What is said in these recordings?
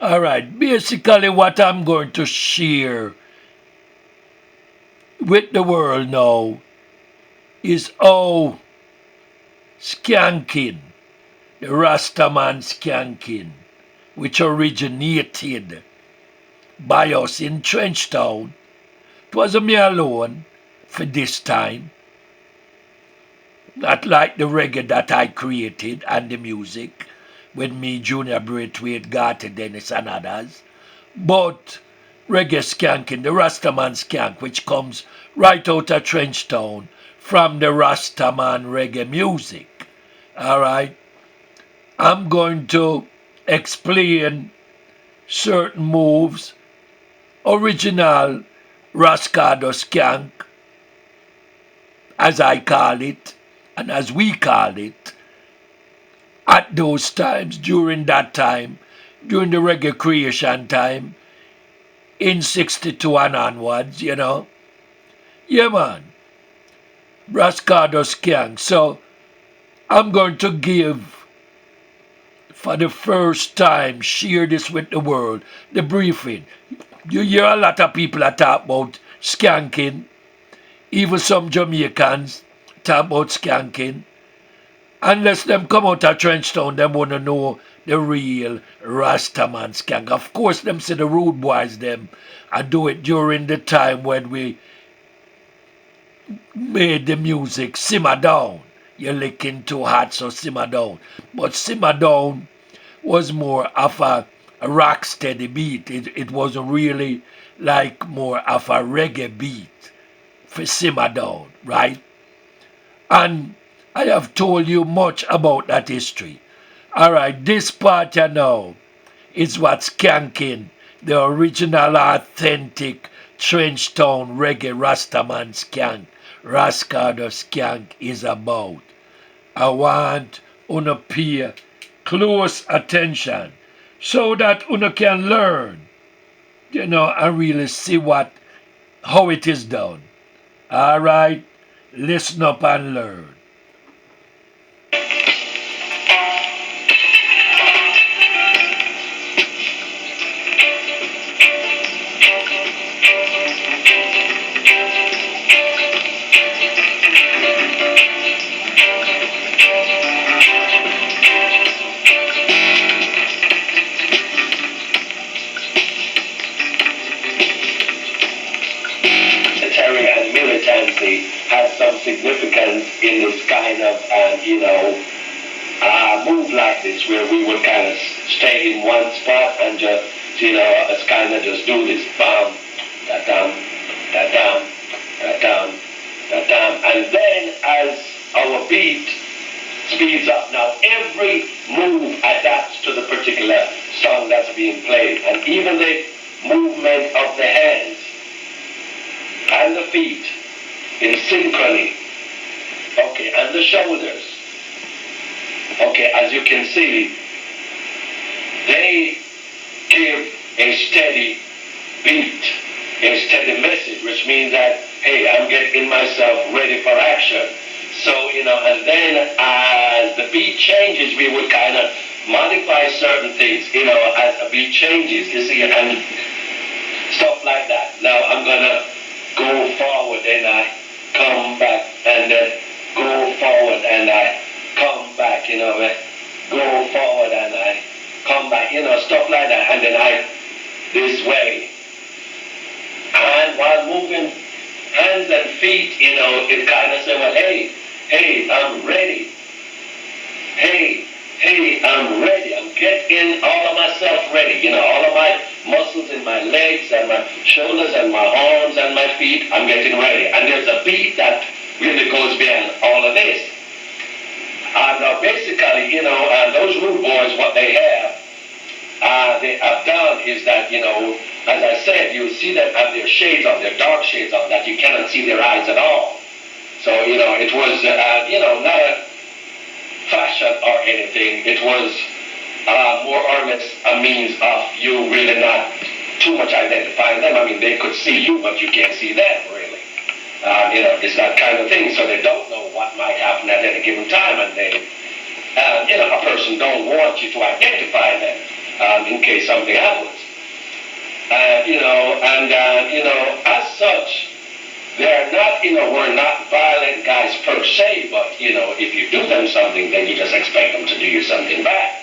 All right, basically what I'm going to share with the world now is how skanking, the Rastaman skanking, which originated by us in Trenchtown. It wasn't me alone for this time, not like the reggae that I created and the music with me, Junior Braithwaite, Gata Dennis, and others, but reggae skanking, the Rastaman skank, which comes right out of Trenchtown from the Rastaman reggae music. All right, I'm going to explain certain moves, original Rascado skank, as I call it, and as we call it, at those times, during that time, during the reggae creation time, in 62 and onwards, you know. Yeah, man, Rascado skank. So I'm going to give, for the first time, share this with the world, the briefing. You hear a lot of people that talk about skanking, even some Jamaicans talk about skanking. Unless them come out of Trenchtown, them wanna know the real Rastaman skank. Of course, them say the rude boys them I do it during the time when we made the music simmer down. You're licking too hot, so simmer down. But simmer down was more of a rock steady beat. It wasn't really like more of a reggae beat for simmer down, right? And I have told you much about that history. All right, this part you know is what Skanking, the original authentic Trenchtown reggae Rastaman skank, Rascado skank is about. I want una pay close attention so that una can learn, you know, and really see how it is done. All right, listen up and learn. Military and militancy has some significance in this kind of, move like this, where we would kind of stay in one spot and just, us kind of just do this, bam, da dum, da dum, da dum, da dum, and then as our beat speeds up, now every move adapts to the particular song that's being played, and even the movement of the hands and the feet in synchrony. Okay, and the shoulders. Okay, as you can see, they give a steady beat, a steady message, which means that, hey, I'm getting myself ready for action. So, and then as the beat changes, we would kind of modify certain things, as the beat changes, you see, and stuff like that. Now I'm going to go forward and I come back, and then go forward and I come back, go forward and I come back, stuff like that, and then this way. And while moving hands and feet, it kind of say, well, hey, I'm ready. Hey, I'm ready. I'm getting all of myself ready. All of my muscles in my legs and my shoulders and my arms and my feet, I'm getting ready. And there's a beat that really goes beyond all of this. Now, basically, those rude boys, what they have done is that, as I said, you see them have their shades on, their dark shades on, that you cannot see their eyes at all. So, it was, not a fashion or anything. It was more or less a means of you really not too much identifying them. I mean, they could see you, but you can't see them, really. It's that kind of thing. So they don't know what might happen at any given time, and they, a person don't want you to identify them. in case something happens. As such, they're not, we're not violent guys per se, but, if you do them something, then you just expect them to do you something back,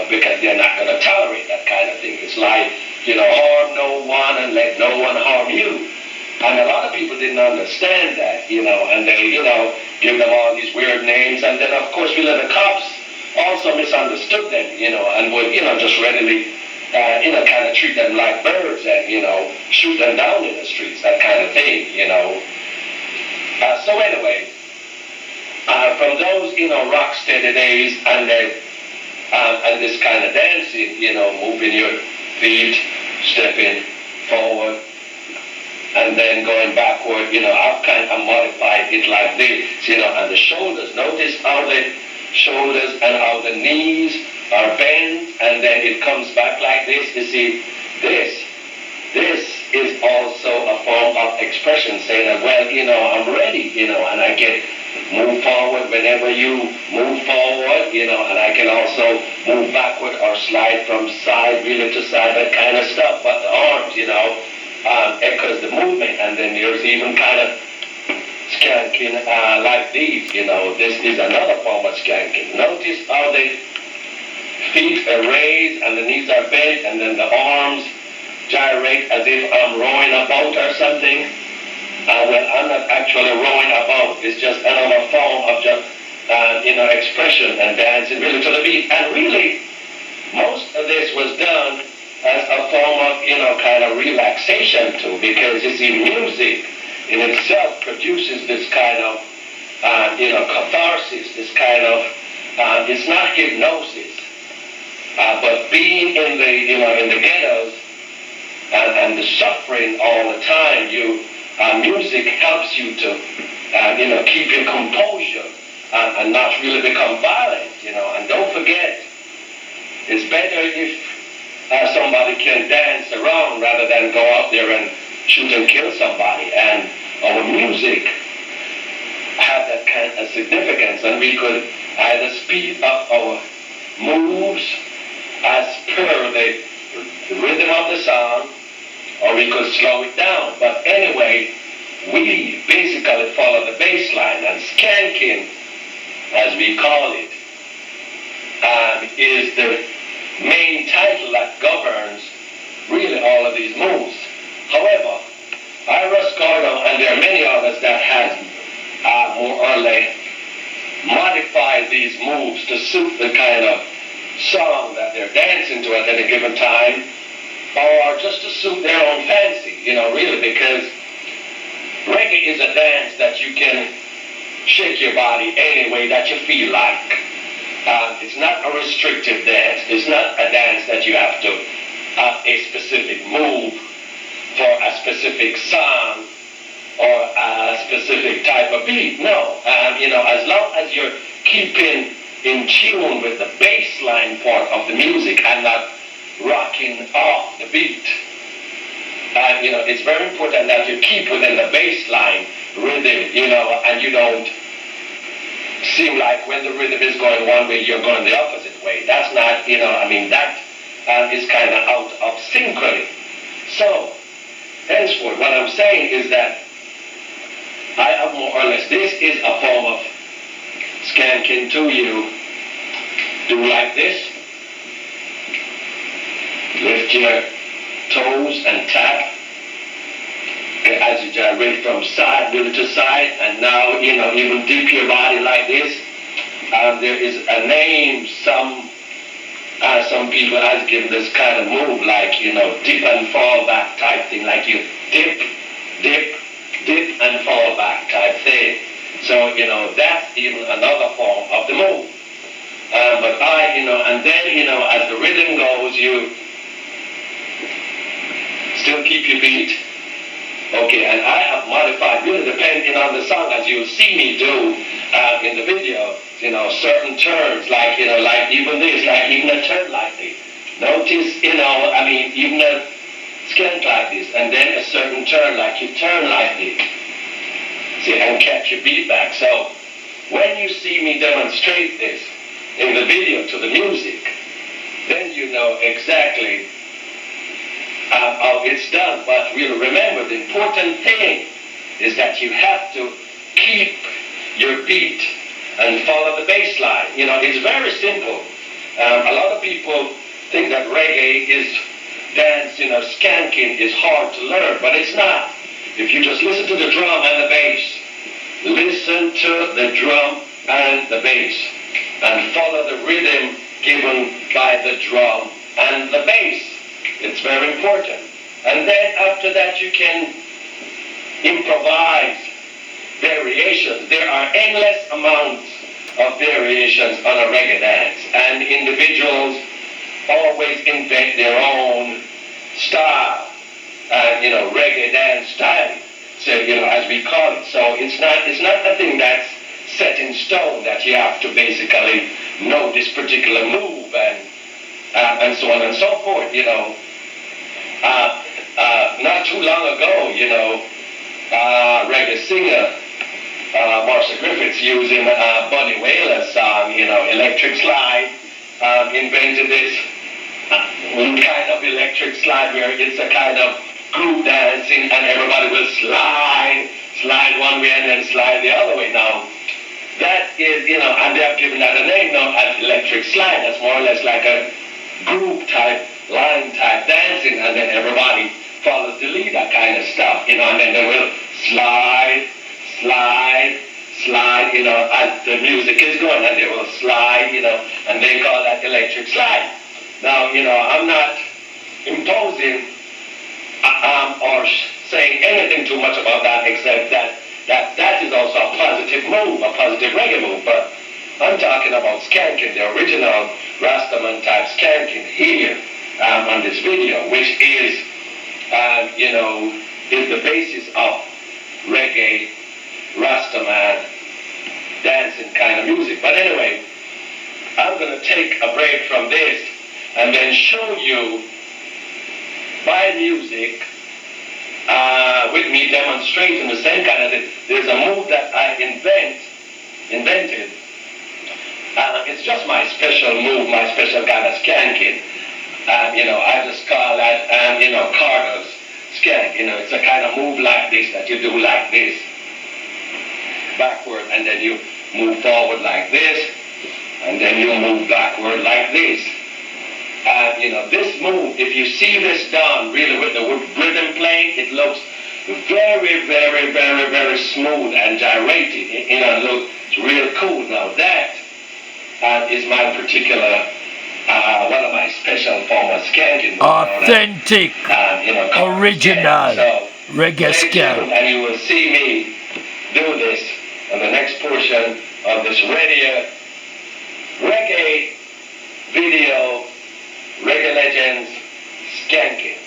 because they're not going to tolerate that kind of thing. It's like, harm no one and let no one harm you. And a lot of people didn't understand that, and they, give them all these weird names. And then, of course, the cops also misunderstood them, and would, just readily, kind of treat them like birds and, shoot them down in the streets, that kind of thing, So anyway, from those, rock steady days and then, and this kind of dancing, moving your feet, stepping forward, and then going backward, I've kind of modified it like this, and the shoulders. Notice how the shoulders and how the knees are bent, and then it comes back like this. You see, this is also a form of expression, saying that, well, I'm ready, and I can move forward whenever you move forward, and I can also move backward or slide from side, really to side, that kind of stuff. But the arms, echoes the movement, and then there's even kind of skanking like these, This is another form of skanking. Notice how the feet are raised and the knees are bent, and then the arms gyrate as if I'm rowing a boat or something. Well, I'm not actually rowing a boat. It's just another form of just, expression and dancing really to the beat. And really, most of this was done as a form of, kind of relaxation too, because you see, music in itself produces this kind of, catharsis, this kind of, it's not hypnosis, but being in the, in the ghettos and the suffering all the time, music helps you to, keep your composure and not really become violent, and don't forget, it's better if somebody can dance around rather than go out there and shoot and kill somebody. And our music had that kind of significance, and we could either speed up our moves as per the rhythm of the song, or we could slow it down. But anyway, we basically follow the bass line, and skanking, as we call it, is the main title that governs really all of these moves. However, Cardo, and there are many others that have more or less modified these moves to suit the kind of song that they're dancing to at any given time, or just to suit their own fancy, really, because reggae is a dance that you can shake your body any way that you feel like. It's not a restrictive dance. It's not a dance that you have to have a specific move for a specific song or a specific type of beat. No, as long as you're keeping in tune with the bass line part of the music and not rocking off the beat. It's very important that you keep within the bass line rhythm, and you don't seem like when the rhythm is going one way, you're going the opposite way. That's not, that is kind of out of synchrony. So, henceforth, what I'm saying is that I have more or less, this is a form of skanking to you. Do like this. Lift your toes and tap as you gyrate from side to side, and now, even dip your body like this. There is a name some people have given this kind of move, like, dip and fall back type thing, like you dip, dip, dip and fall back type thing. So, that's even another form of the move. But and then, as the rhythm goes, you still keep your beat. Okay, and I have modified, really depending on the song, as you'll see me do in the video, certain turns, like even this, like even a turn like this. Notice, even a skank like this, and then a certain turn, like you turn like this. See, and catch your beat back. So, when you see me demonstrate this in the video to the music, then you know exactly how it's done. But we'll remember the important thing is that you have to keep your beat and follow the bass line. You know, it's very simple. A lot of people think that reggae is dance, you know, skanking is hard to learn, but it's not. If you just listen to the drum and the bass, listen to the drum and the bass, and follow the rhythm given by the drum and the bass. It's very important. And then after that you can improvise variations. There are endless amounts of variations on a reggae dance, and individuals always invent their own style, you know, reggae dance style, so, you know, as we call it. So it's not a thing that's set in stone that you have to basically know this particular move and so on and so forth. You know, not too long ago, you know, reggae singer Marcia Griffiths using Buddy Wailer's song, you know, Electric Slide, invented this kind of electric slide where it's a kind of group dancing and everybody will slide one way and then slide the other way. Now, that is, you know, and they have given that a name now as electric slide. That's more or less like a group type, line type dancing, and then everybody follows the lead, that kind of stuff, you know, and then they will slide, you know, as the music is going, and they will slide, you know, and they call that electric slide. Now, you know, I'm not imposing or saying anything too much about that, except that is also a positive move, a positive reggae move. But I'm talking about skanking, the original Rastaman type skanking here on this video, which is, you know, is the basis of reggae, Rastaman, dancing kind of music. But anyway, I'm going to take a break from this and then show you my music with me demonstrating the same kind of thing. There's a move that I invented. It's just my special move, my special kind of skanking. You know, I just call that, you know, Cardo's skank. You know, it's a kind of move like this that you do like this, backward, and then you move forward like this, and then you move backward like this. You know, this move, if you see this done really with the rhythm playing, it looks very, very, very, very smooth and gyrated. You know, look, it's real cool. Now that is my particular, one of my special form of skanking. Authentic, you know, original so, reggae skank. And you will see me do this on the next portion of this reggae video, Reggae Legends, Skanking,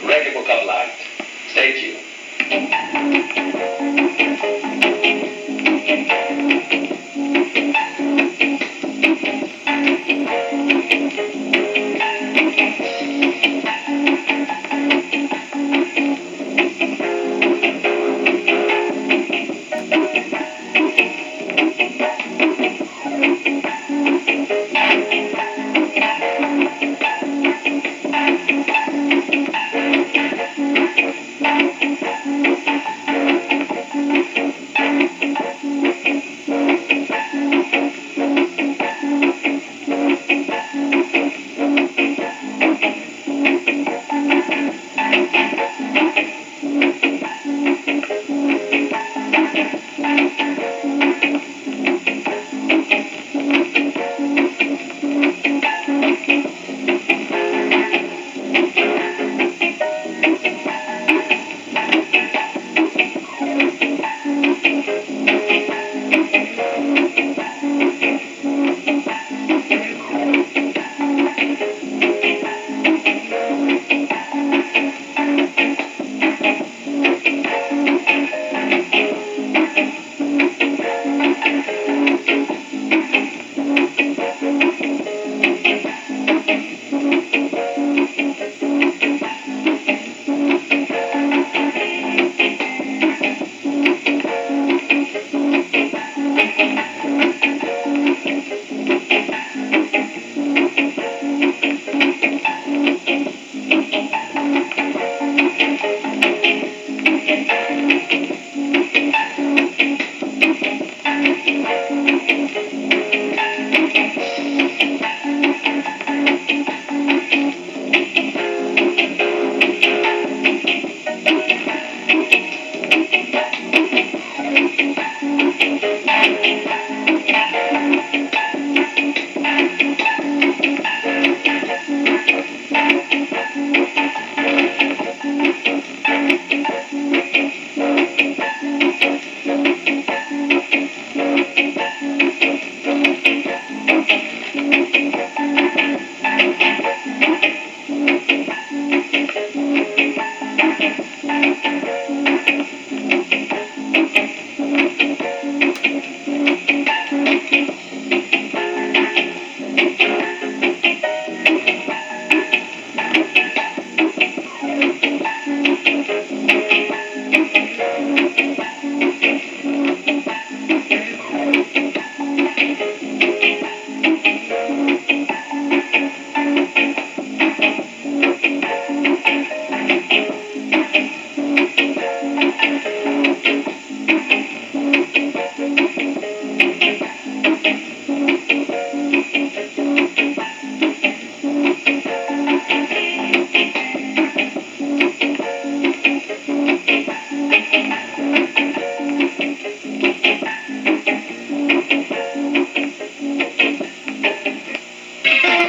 Reggae Book of Light. Stay tuned.